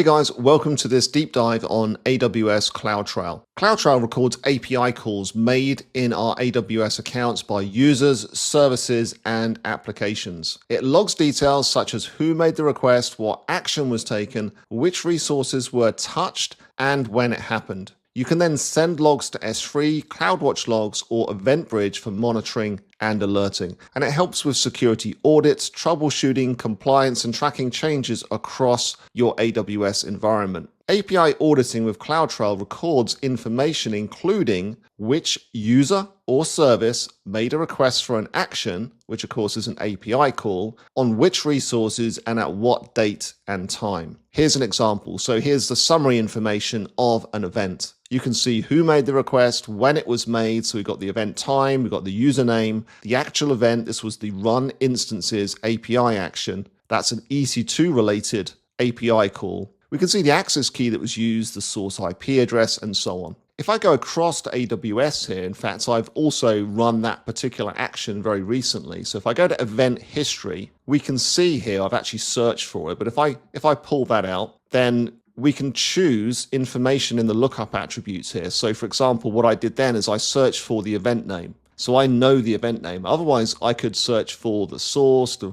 Hey guys, welcome to this deep dive on AWS CloudTrail. CloudTrail records API calls made in our AWS accounts by users, services, and applications. It logs details such as who made the request, what action was taken, which resources were touched, and when it happened. You can then send logs to S3, CloudWatch logs, or EventBridge for monitoring and alerting. And it helps with security audits, troubleshooting, compliance, and tracking changes across your AWS environment. API auditing with CloudTrail records information including which user or service made a request for an action, which of course is an API call, on which resources and at what date and time. Here's an example. So here's the summary information of an event. You can see who made the request, when it was made. So we've got the event time, we've got the username, the actual event. This was the run instances API action. That's an EC2 related API call. We can see the access key that was used, the source IP address, and so on. If I go across to AWS here, in fact, I've also run that particular action very recently. So if I go to event history, we can see here I've actually searched for it. But if I pull that out, then we can choose information in the lookup attributes here. So for example, what I did then is I searched for the event name. So I know the event name. Otherwise, I could search for the source, the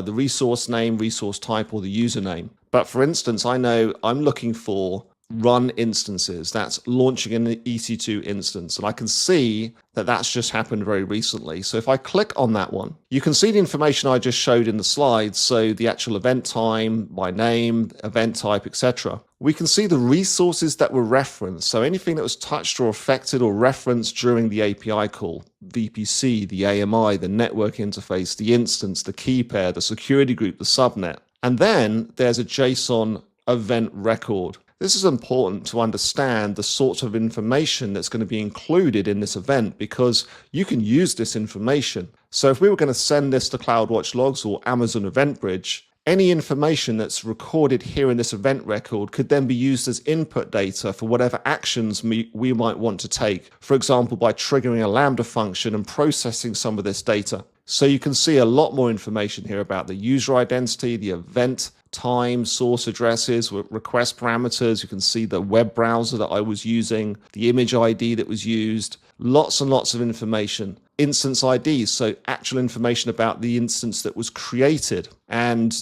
resource name, resource type, or the username. But for instance, I know I'm looking for run instances. That's launching an EC2 instance. And I can see that that's just happened very recently. So if I click on that one, you can see the information I just showed in the slides. So the actual event time, my name, event type, etc. We can see the resources that were referenced. So anything that was touched or affected or referenced during the API call, VPC, the AMI, the network interface, the instance, the key pair, the security group, the subnet. And then there's a JSON event record. This is important to understand the sorts of information that's going to be included in this event because you can use this information. So if we were going to send this to CloudWatch logs or Amazon EventBridge, any information that's recorded here in this event record could then be used as input data for whatever actions we might want to take. For example, by triggering a Lambda function and processing some of this data. So you can see a lot more information here about the user identity, the event time, source addresses, request parameters. You can see the web browser that I was using, the image ID that was used, lots and lots of information. Instance IDs, so actual information about the instance that was created. And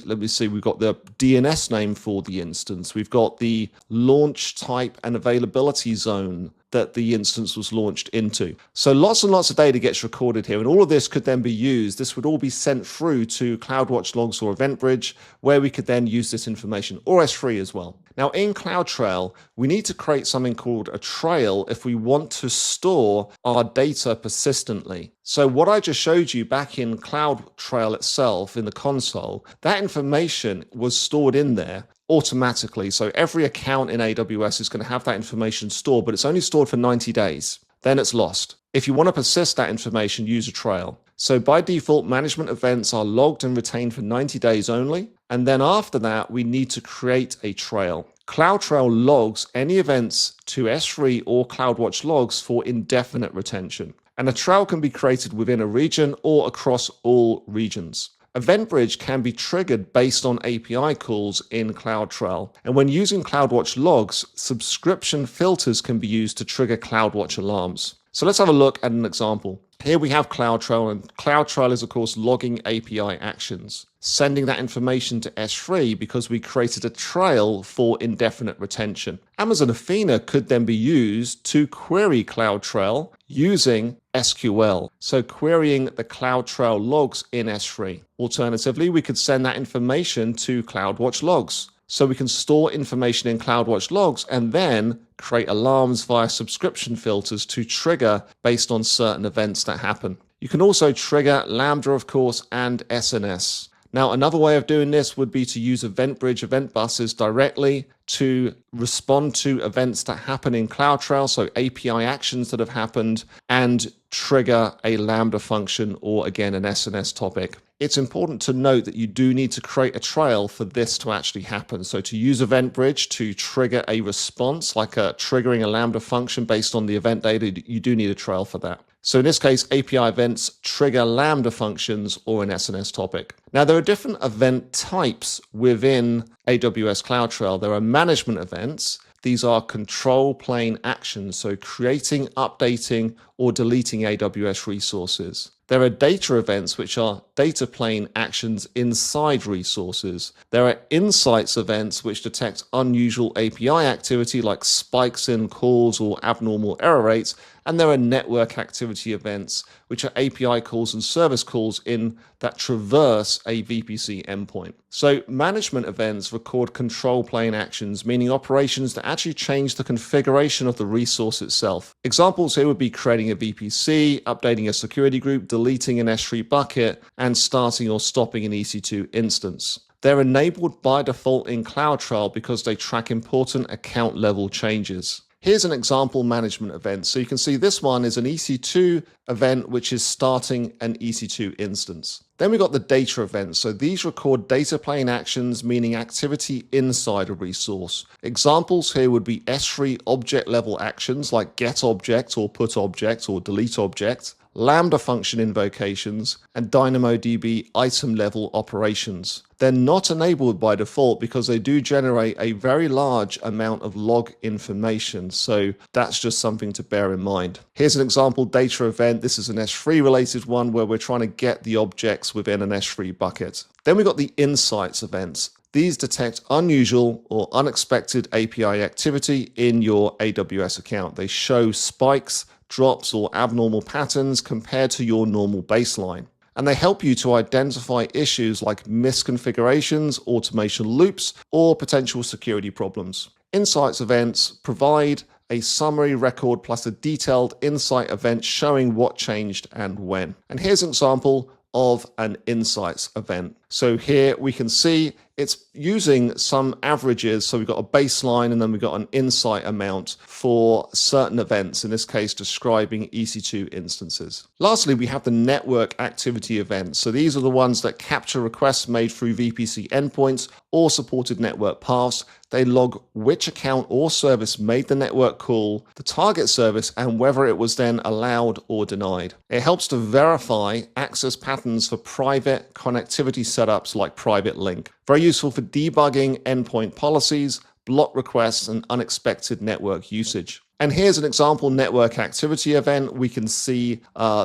let me see, we've got the DNS name for the instance. We've got the launch type and availability zone that the instance was launched into. So lots and lots of data gets recorded here, and all of this could then be used. This would all be sent through to CloudWatch logs or EventBridge, where we could then use this information, or S3 as well. Now in CloudTrail, we need to create something called a trail if we want to store our data persistently. So what I just showed you back in CloudTrail itself in the console, that information was stored in there automatically. So every account in AWS is going to have that information stored, but it's only stored for 90 days. Then it's lost. If you want to persist that information, use a trail. So by default, management events are logged and retained for 90 days only. And then after that, we need to create a trail. CloudTrail logs any events to S3 or CloudWatch logs for indefinite retention. And a trail can be created within a region or across all regions. EventBridge can be triggered based on API calls in CloudTrail. And when using CloudWatch logs, subscription filters can be used to trigger CloudWatch alarms. So let's have a look at an example. Here we have CloudTrail, and CloudTrail is of course logging API actions, sending that information to S3 because we created a trail for indefinite retention. Amazon Athena could then be used to query CloudTrail using SQL, so querying the CloudTrail logs in S3. Alternatively, we could send that information to CloudWatch logs. So we can store information in CloudWatch logs and then create alarms via subscription filters to trigger based on certain events that happen. You can also trigger Lambda, of course, and SNS. Now, another way of doing this would be to use EventBridge event buses directly to respond to events that happen in CloudTrail, so API actions that have happened, and trigger a Lambda function or, again, an SNS topic. It's important to note that you do need to create a trail for this to actually happen. So to use EventBridge to trigger a response, like triggering a Lambda function based on the event data, you do need a trail for that. So in this case, API events trigger Lambda functions or an SNS topic. Now, there are different event types within AWS CloudTrail. There are management events. These are control plane actions, so creating, updating, or deleting AWS resources. There are data events, which are data plane actions inside resources. There are insights events, which detect unusual API activity like spikes in calls or abnormal error rates. And there are network activity events, which are API calls and service calls that traverse a VPC endpoint. So management events record control plane actions, meaning operations that actually change the configuration of the resource itself. Examples here would be creating a VPC, updating a security group, deleting an S3 bucket, and starting or stopping an EC2 instance. They're enabled by default in CloudTrail because they track important account level changes. Here's an example management event. So you can see this one is an EC2 event, which is starting an EC2 instance. Then we got the data events. So these record data plane actions, meaning activity inside a resource. Examples here would be S3 object level actions like get object or put object or delete object, Lambda function invocations, and DynamoDB item level operations. They're not enabled by default because they do generate a very large amount of log information. So that's just something to bear in mind. Here's an example data event. This is an S3 related one where we're trying to get the objects within an S3 bucket. Then we got the insights events. These detect unusual or unexpected API activity in your AWS account. They show spikes, drops, or abnormal patterns compared to your normal baseline. And they help you to identify issues like misconfigurations, automation loops, or potential security problems. Insights events provide a summary record plus a detailed insight event showing what changed and when. And here's an example of an insights event. So here we can see it's using some averages. So we've got a baseline and then we've got an insight amount for certain events, in this case describing EC2 instances. Lastly, we have the network activity events. So these are the ones that capture requests made through VPC endpoints or supported network paths. They log which account or service made the network call, the target service, and whether it was then allowed or denied. It helps to verify access patterns for private connectivity setups like private link. Very useful for debugging endpoint policies, block requests, and unexpected network usage. And here's an example network activity event. We can see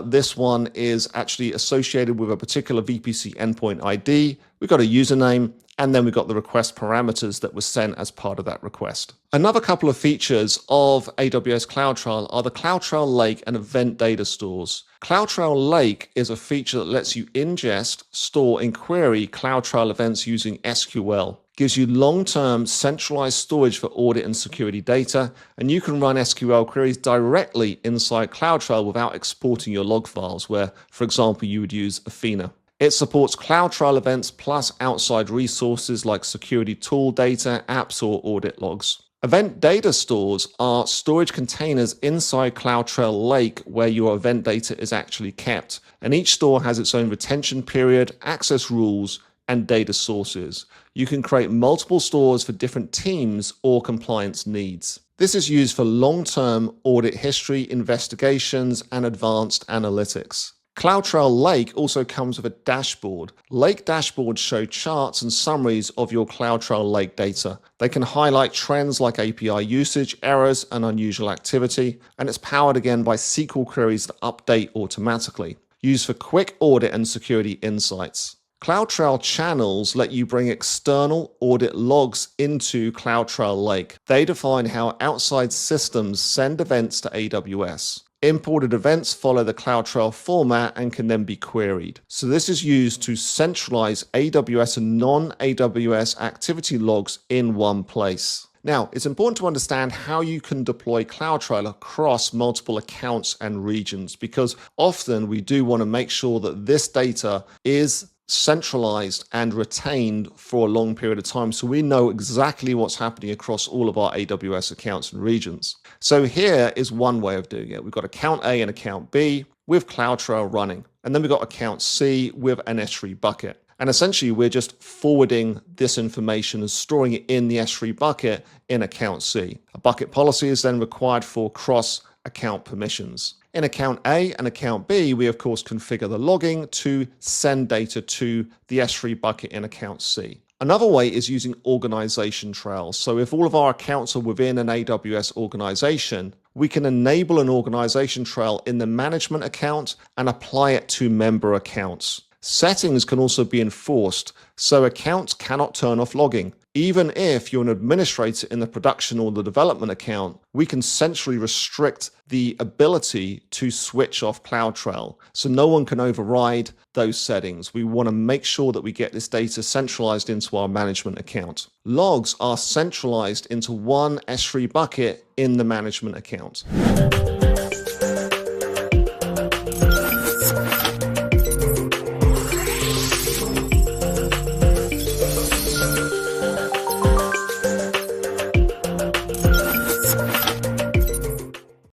this one is actually associated with a particular VPC endpoint ID. We've got a username, and then we've got the request parameters that were sent as part of that request. Another couple of features of AWS CloudTrail are the CloudTrail Lake and event data stores. CloudTrail Lake is a feature that lets you ingest, store, and query CloudTrail events using SQL. Gives you long-term centralized storage for audit and security data, and you can run SQL queries directly inside CloudTrail without exporting your log files, where, for example, you would use Athena. It supports CloudTrail events plus outside resources like security tool data, apps, or audit logs. Event data stores are storage containers inside CloudTrail Lake where your event data is actually kept, and each store has its own retention period, access rules, and data sources. You can create multiple stores for different teams or compliance needs. This is used for long-term audit history, investigations, and advanced analytics. CloudTrail Lake also comes with a dashboard. Lake dashboards show charts and summaries of your CloudTrail Lake data. They can highlight trends like API usage, errors, and unusual activity, and it's powered again by SQL queries that update automatically, used for quick audit and security insights. CloudTrail channels let you bring external audit logs into CloudTrail Lake. They define how outside systems send events to AWS. Imported events follow the CloudTrail format and can then be queried. So this is used to centralize AWS and non-AWS activity logs in one place. Now, it's important to understand how you can deploy CloudTrail across multiple accounts and regions, because often we do want to make sure that this data is centralized and retained for a long period of time, so we know exactly what's happening across all of our AWS accounts and regions. So here is one way of doing it. We've got account A and account B with CloudTrail running, and then we've got account C with an S3 bucket. And essentially, we're just forwarding this information and storing it in the S3 bucket in account C. A bucket policy is then required for cross-account permissions. In account A and account B, we of course configure the logging to send data to the S3 bucket in account C. Another way is using organization trails. So if all of our accounts are within an AWS organization, we can enable an organization trail in the management account and apply it to member accounts. Settings can also be enforced, so accounts cannot turn off logging. Even if you're an administrator in the production or the development account, we can centrally restrict the ability to switch off CloudTrail, so no one can override those settings. We want to make sure that we get this data centralized into our management account. Logs are centralized into one S3 bucket in the management account.